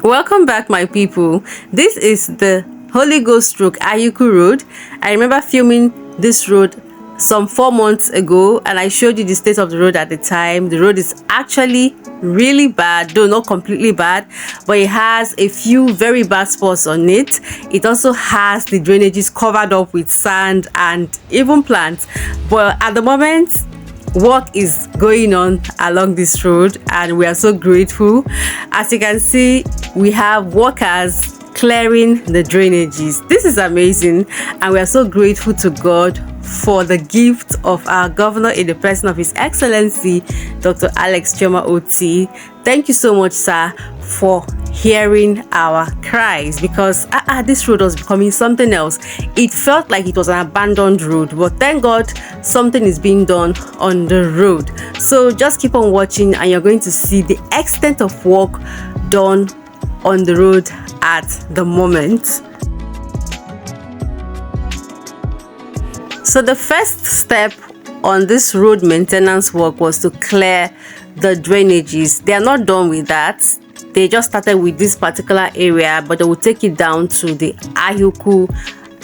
Welcome back, my people. This is the Holy Ghost Ahiaukwu Road. I remember filming this road some 4 months ago, and I showed you the state of the road at the time. The road is actually really bad, though not completely bad, but it has a few very bad spots on it. It also has the drainages covered up with sand and even plants. But at the moment, work is going on along this road, and we are so grateful. As you can see, we have workers clearing the drainages. This is amazing, and we are so grateful to God for the gift of our governor in the person of His Excellency Dr. Otti. Thank you so much, sir, for hearing our cries, because this road was becoming something else. It felt like it was an abandoned road, but thank God something is being done on the road. So just keep on watching, and you're going to see the extent of work done on the road at the moment. So the first step on this road maintenance work was to clear the drainages. They are not done with that. They just started with this particular area, but they will take it down to the Ahiaukwu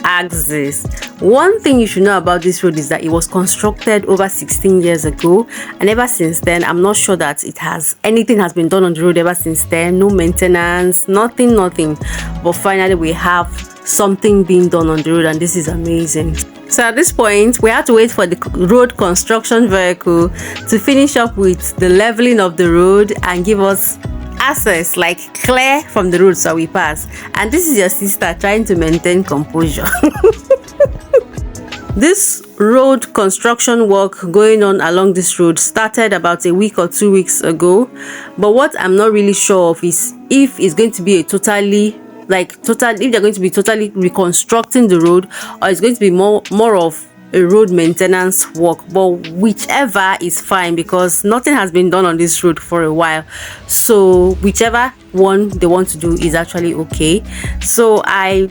axis. One thing you should know about this road is that it was constructed over 16 years ago, and ever since then, I'm not sure that anything has been done on the road ever since then. No maintenance, nothing. But finally, we have something being done on the road, and this is amazing. So at this point, we had to wait for the road construction vehicle to finish up with the leveling of the road and give us access, like clear from the road so we pass. And this is your sister trying to maintain composure. This road construction work going on along this road started about a week or 2 weeks ago, but what I'm not really sure of is if it's going to be if they're going to be totally reconstructing the road, or it's going to be more of a road maintenance work. But whichever is fine, because nothing has been done on this road for a while. So whichever one they want to do is actually okay. So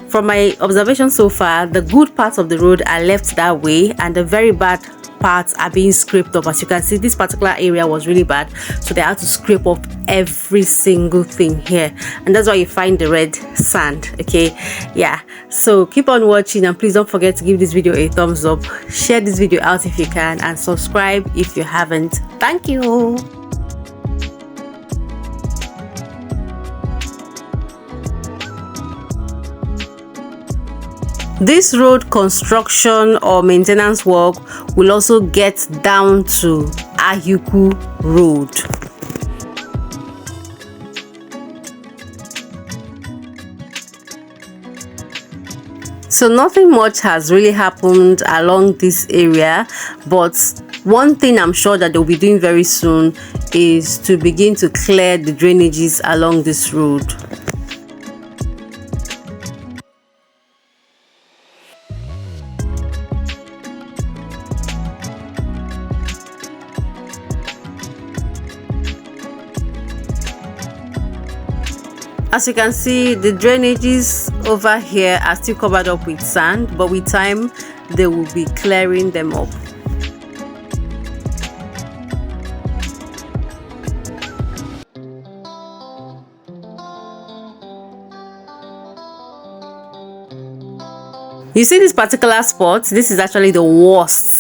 from my observation so far, the good parts of the road are left that way, and the very bad parts are being scraped up. As you can see, this particular area was really bad, so they had to scrape up every single thing here, and that's why you find the red sand. Okay, yeah, so keep on watching, and please don't forget to give this video a thumbs up, share this video out if you can, and subscribe if you haven't. Thank you. This road construction or maintenance work will also get down to Ahiaukwu Road. So nothing much has really happened along this area, but one thing I'm sure that they'll be doing very soon is to begin to clear the drainages along this road. As you can see, the drainages over here are still covered up with sand, but with time they will be clearing them up. You see this particular spot? This is actually the worst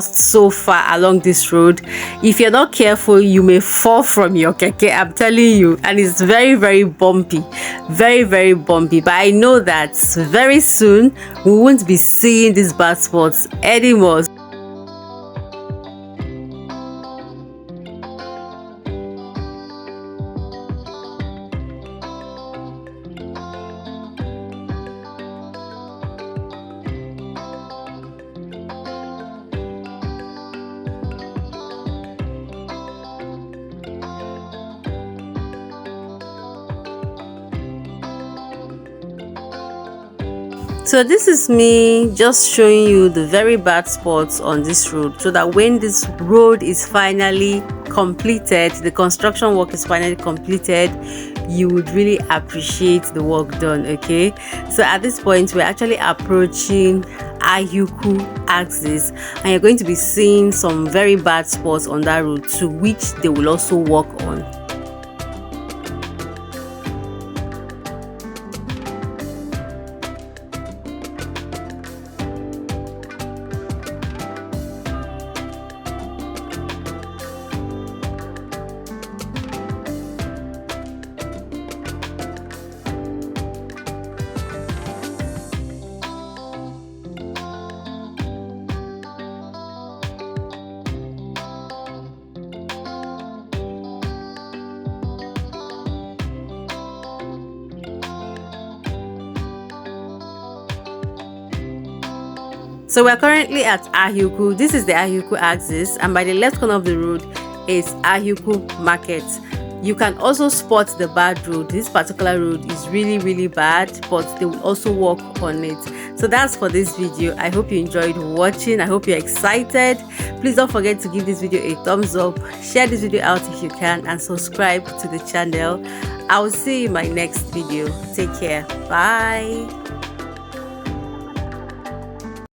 so far along this road. If you're not careful, you may fall from your keke, I'm telling you. And it's very bumpy, very bumpy. But I know that very soon we won't be seeing these bad spots anymore. So this is me just showing you the very bad spots on this road, so that when this road is finally completed, the construction work is finally completed, you would really appreciate the work done. Okay, so at this point we're actually approaching Ahiaukwu axis, and you're going to be seeing some very bad spots on that road, to which they will also work on. So we're currently at Ahiaukwu. This is the Ahiaukwu axis, and by the left corner of the road is Ahiaukwu Market. You can also spot the bad road. This particular road is really bad, but they will also work on it. So that's for this video. I hope you enjoyed watching. I hope you're excited. Please don't forget to give this video a thumbs up, share this video out if you can, and subscribe to the channel. I will see you in my next video. Take care. Bye.